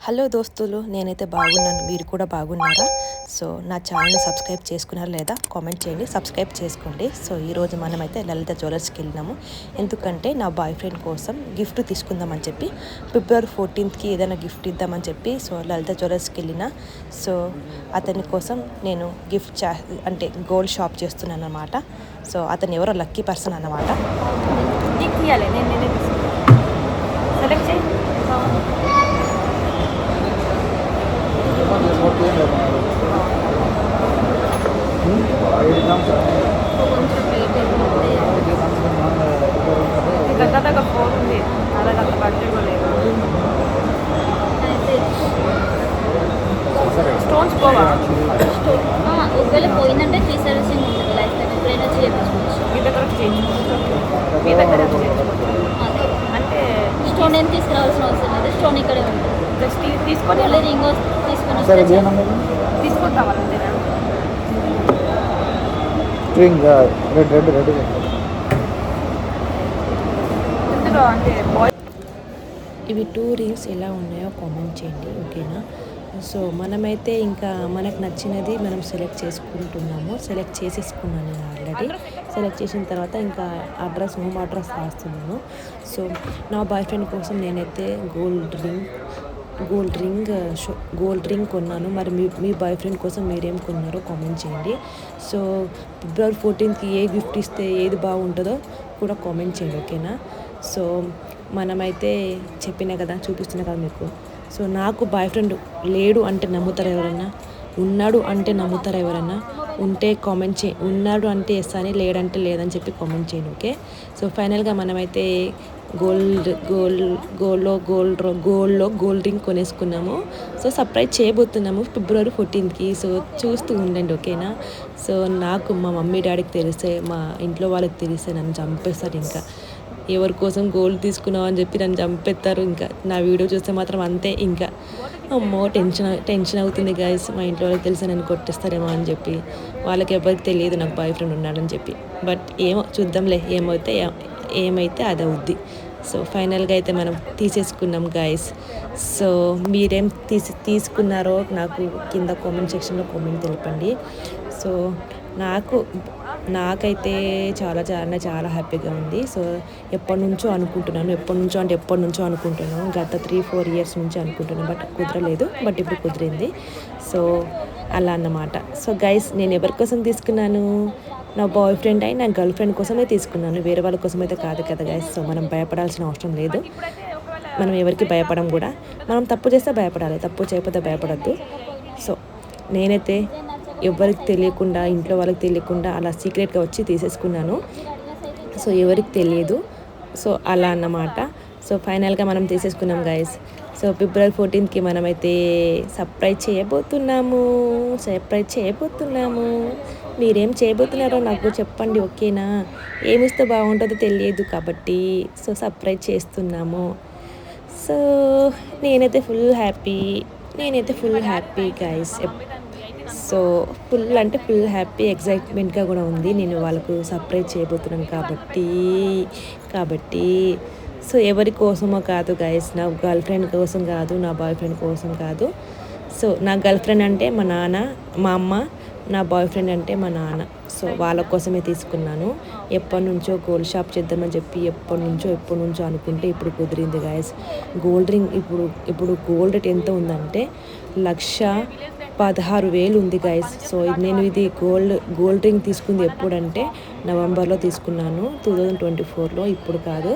Hello దోస్తులు, నేనైతే బాగున్నాను. మీరు కూడా బాగున్నారా? సో నా ఛానల్ని సబ్స్క్రైబ్ చేసుకున్నారా లేదా కామెంట్ చేయండి, సబ్స్క్రైబ్ చేసుకోండి. సో ఈరోజు మనమైతే లలిత జ్యువెలర్స్కి వెళ్ళినాము. ఎందుకంటే నా బాయ్ ఫ్రెండ్ కోసం గిఫ్ట్ తీసుకుందామని చెప్పి, ఫిబ్రవరి 14th ఏదైనా గిఫ్ట్ ఇద్దామని చెప్పి సో లలిత జ్యువెలర్స్కి వెళ్ళిన. సో అతని కోసం నేను అంటే గోల్డ్ షాప్ చేస్తున్నాను అన్నమాట. సో అతను ఎవరో లక్కీ పర్సన్ అన్నమాట. దగ్గర ఫోన్ ఉంది, అలాగ అంత బడ్జెట్ లేదు. స్టోన్స్ పోవా? ఒకవేళ పోయిందంటే ఫ్రీ సర్వీసింగ్ ఉంటుంది. లైఫ్ టైం ఎప్పుడైనా వచ్చి చేయించుకోవచ్చు. మీ దగ్గర మీ దగ్గర అంటే స్టోన్ ఏం తీసుకురావాల్సిన అవసరం లేదు, స్టోన్ ఇక్కడే ఉంటుంది. జస్ట్ తీసుకొని రింగ్ తీసుకొని తీసుకుంటామంటే ఇందులో అంటే బాయ్ ఇవి 2 రింగ్స్ ఎలా ఉన్నాయో కామెంట్ చేయండి, ఓకేనా? సో మనమైతే ఇంకా మనకు నచ్చినది మనం సెలెక్ట్ చేసుకుంటున్నాము. సెలెక్ట్ చేసేసుకున్నాను నేను ఆల్రెడీ. సెలెక్ట్ చేసిన తర్వాత ఇంకా హోమ్ అడ్రస్ రాస్తున్నాను. సో నా బాయ్ ఫ్రెండ్ కోసం నేనైతే గోల్డ్ రింగ్ కొన్నాను. మరి మీ బాయ్ ఫ్రెండ్ కోసం మీరేం కొన్నారో కామెంట్ చేయండి. సో ఫిబ్రవరి 14th ఏ గిఫ్ట్ ఇస్తే ఏది బాగుంటుందో కూడా కామెంట్ చేయండి, ఓకేనా? సో మనమైతే చెప్పినా కదా, చూపిస్తున్నా కదా మీకు. సో నాకు బాయ్ ఫ్రెండ్ లేడు అంటే నమ్ముతారా ఎవరన్నా? ఉన్నాడు అంటే నమ్ముతారా ఎవరన్నా? ఉంటే కామెంట్ ఉన్నాడు అంటే ఎస్ అని, లేడంటే లేదని చెప్పి కామెంట్ చేయండి, ఓకే? సో ఫైనల్గా మనమైతే గోల్డ్లో గోల్డ్ రింగ్ కొనేసుకున్నాము. సో సర్ప్రైజ్ చేయబోతున్నాము ఫిబ్రవరి 14th. సో చూస్తూ ఉండండి, ఓకేనా? సో నాకు మా మమ్మీ డాడీకి తెలిస్తే, మా ఇంట్లో వాళ్ళకి తెలిస్తే నన్ను చంపేస్తారు. ఇంకా ఎవరి కోసం గోల్డ్ తీసుకున్నావు అని చెప్పి నన్ను చంపేస్తారు. ఇంకా నా వీడియో చూస్తే మాత్రం అంతే. ఇంకా అమ్మో టెన్షన్ అవుతుంది గైస్. మా ఇంట్లో వాళ్ళకి తెలిసి నన్ను కొట్టేస్తారేమో అని చెప్పి. వాళ్ళకి ఎవరికి తెలియదు నాకు బాయ్ ఫ్రెండ్ ఉన్నాడని చెప్పి. బట్ ఏమో చూద్దాంలే, ఏమైతే అది అవుద్ది. సో ఫైనల్గా అయితే మనం తీసేసుకున్నాం గైస్. సో మీరేం తీసుకున్నారో నాకు కింద కామెంట్ సెక్షన్లో కామెంట్ తెలపండి. సో నాకైతే చాలా హ్యాపీగా ఉంది. సో ఎప్పటి నుంచో అనుకుంటున్నాను. గత 3-4 years నుంచి అనుకుంటున్నాను, బట్ కుదరలేదు. బట్ ఇప్పుడు కుదిరింది. సో అలా అన్నమాట. సో గైస్, నేను ఎవరి కోసం తీసుకున్నాను? నా బాయ్ ఫ్రెండ్ నా గర్ల్ ఫ్రెండ్ కోసమే తీసుకున్నాను, వేరే వాళ్ళ కోసం అయితే కాదు కదా గైస్. సో మనం భయపడాల్సిన అవసరం లేదు. మనం ఎవరికి భయపడం కూడా. మనం తప్పు చేస్తే భయపడాలి, తప్పు చేయకపోతే భయపడద్దు. సో నేనైతే ఎవరికి తెలియకుండా, ఇంట్లో వాళ్ళకి తెలియకుండా అలా సీక్రెట్గా వచ్చి తీసేసుకున్నాను. సో ఎవరికి తెలియదు. సో అలా అన్నమాట. సో ఫైనల్గా మనం తీసేసుకున్నాం గైస్. సో ఫిబ్రవరి 14th మనమైతే సర్ప్రైజ్ చేయబోతున్నాము. మీరేం చేయబోతున్నారో నాకు చెప్పండి, ఓకేనా? ఏమిస్తే బాగుంటుందో తెలియదు కాబట్టి సో సర్ప్రైజ్ చేస్తున్నాము. సో నేనైతే full happy guys. So full happy, ఎగ్జైట్మెంట్గా కూడా ఉంది. నేను వాళ్ళకు సర్ప్రైజ్ చేయబోతున్నాను కాబట్టి సో ఎవరి కోసమో కాదు గైస్, నా గర్ల్ ఫ్రెండ్ కోసం కాదు, నా బాయ్ ఫ్రెండ్ కోసం కాదు. సో నా గర్ల్ ఫ్రెండ్ అంటే మా నాన్న, మా అమ్మ, నా బాయ్ ఫ్రెండ్ అంటే మా నాన్న. సో వాళ్ళ కోసమే తీసుకున్నాను. ఎప్పటి నుంచో గోల్డ్ షాప్ చేద్దామని చెప్పి ఎప్పటి నుంచో అనుకుంటే ఇప్పుడు కుదిరింది గైస్. గోల్డ్ రింగ్ ఇప్పుడు గోల్డ్ రేట్ ఎంత ఉందంటే 1,16,000 ఉంది గైస్. సో ఇది గోల్డ్ రింగ్ తీసుకుంది ఎప్పుడంటే నవంబర్లో తీసుకున్నాను, 2024లో, ఇప్పుడు కాదు.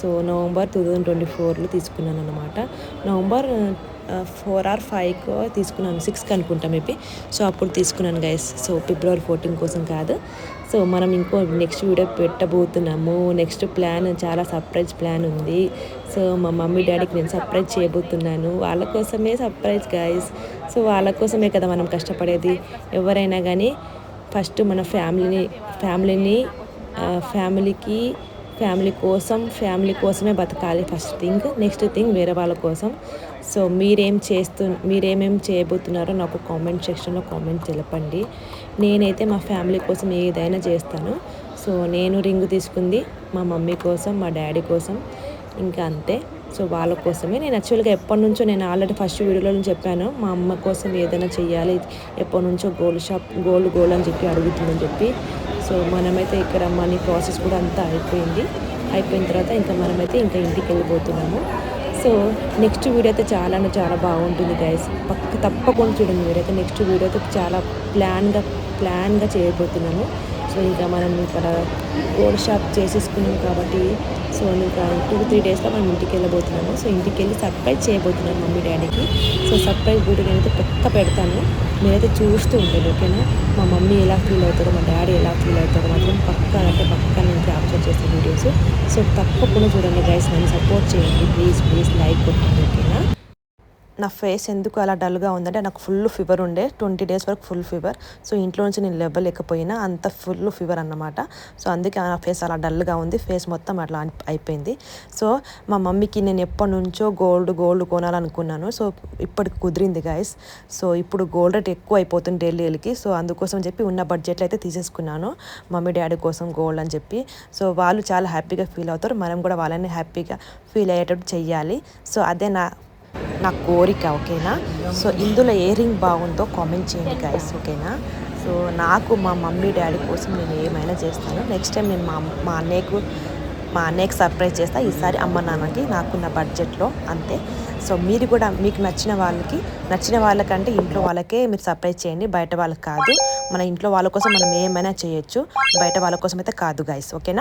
సో నవంబర్ 2024లో తీసుకున్నాను అన్నమాట. నవంబర్ 4 or 5 తీసుకున్నాను, 6 అనుకుంటా మేబీ. సో అప్పుడు తీసుకున్నాను గైస్. సో ఫిబ్రవరి 14 కోసం కాదు. సో మనం నెక్స్ట్ వీడియో పెట్టబోతున్నాము. నెక్స్ట్ ప్లాన్ చాలా సర్ప్రైజ్ ప్లాన్ ఉంది. సో మా మమ్మీ డాడీకి నేను సర్ప్రైజ్ చేయబోతున్నాను. వాళ్ళ కోసమే సర్ప్రైజ్ గైస్. సో వాళ్ళ కోసమే కదా మనం కష్టపడేది. ఎవరైనా కానీ ఫస్ట్ మన ఫ్యామిలీ కోసమే బతకాలి ఫస్ట్ థింగ్. నెక్స్ట్ థింగ్ వేరే వాళ్ళ కోసం. సో మీరేమేం చేయబోతున్నారో నాకు కామెంట్ సెక్షన్లో కామెంట్ తెలపండి. నేనైతే మా ఫ్యామిలీ కోసం ఏదైనా చేస్తాను. సో నేను రింగ్ తీసుకుంది మా మమ్మీ కోసం, మా డాడీ కోసం, ఇంకా అంతే. సో వాళ్ళ కోసమే నేను యాక్చువల్గా ఎప్పటి నుంచో నేను ఆల్రెడీ ఫస్ట్ వీడియోలో చెప్పాను, మా అమ్మ కోసం ఏదైనా చెయ్యాలి, ఎప్పటి నుంచో గోల్డ్ అని చెప్పి అడుగుతుందని చెప్పి. సో మనమైతే ఇక్కడ మనీ ప్రాసెస్ కూడా అంతా అయిపోయిన తర్వాత ఇంకా మనమైతే ఇంకా ఇంటికి వెళ్ళిపోతున్నాము. సో నెక్స్ట్ వీడియో అయితే చాలా బాగుంటుంది గైస్, తప్పకుండా చూడండి మీరైతే. నెక్స్ట్ వీడియో అయితే చాలా ప్లాన్గా చేయబోతున్నాము. సో ఇంకా మనం ఇక్కడ గోల్డ్ షాప్ చేసేసుకున్నాం కాబట్టి సో ఇంకా 2-3 డేస్లో మనం ఇంటికి వెళ్ళబోతున్నాము. సో ఇంటికి వెళ్ళి సర్ప్రైజ్ చేయబోతున్నాను మమ్మీ డాడీకి. సో సర్ప్రైజ్ వీడియో నేనైతే పెడతాను, మీరైతే చూస్తూ ఉండండి ఓకేనా. మా మమ్మీ ఎలా ఫీల్ అవుతారో, మా డాడీ ఎలా ఫీల్ అవుతారో మాత్రం పక్కా నేను క్యాప్చర్ చేసే వీడియోస్. సో తప్పకుండా చూడండి గైస్, నన్ను సపోర్ట్ చేయండి ప్లీజ్ లైక్ కొట్టండి ఓకేనా. నా ఫేస్ ఎందుకు అలా డల్గా ఉందంటే నాకు ఫుల్ ఫీవర్ ఉండే, 20 డేస్ వరకు ఫుల్ ఫీవర్. సో ఇంట్లో నుంచి నేను లేవలేకపోయినా, అంత ఫుల్ ఫీవర్ అన్నమాట. సో అందుకే నా ఫేస్ అలా డల్గా ఉంది, ఫేస్ మొత్తం అట్లా అయిపోయింది. సో మా మమ్మీకి నేను ఎప్పటి నుంచో గోల్డ్ కొనాలనుకున్నాను. సో ఇప్పటికి కుదిరింది గైస్. సో ఇప్పుడు గోల్డ్ రేట్ ఎక్కువ అయిపోతుంది డైలీకి. సో అందుకోసం చెప్పి ఉన్న బడ్జెట్లో అయితే తీసేసుకున్నాను మమ్మీ డాడీ కోసం గోల్డ్ అని చెప్పి. సో వాళ్ళు చాలా హ్యాపీగా ఫీల్ అవుతారు, మనం కూడా వాళ్ళని హ్యాపీగా ఫీల్ అయ్యేటట్టు చెయ్యాలి. సో అదే నా కోరిక ఓకేనా. సో ఇందులో ఏ రింగ్ బాగుందో కామెంట్ చేయండి గైస్ ఓకేనా. సో నాకు మా మమ్మీ డాడీ కోసం నేను ఏమైనా చేస్తాను. నెక్స్ట్ టైం నేను మా అన్నయ్యకి సర్ప్రైజ్ చేస్తా, ఈసారి అమ్మ నాన్నకి నాకున్న బడ్జెట్లో అంతే. సో మీరు కూడా మీకు నచ్చిన వాళ్ళకంటే ఇంట్లో వాళ్ళకే మీరు సర్ప్రైజ్ చేయండి, బయట వాళ్ళకి కాదు. మన ఇంట్లో వాళ్ళ కోసం మనం ఏమైనా చేయొచ్చు, బయట వాళ్ళ కోసం అయితే కాదు గైస్ ఓకేనా.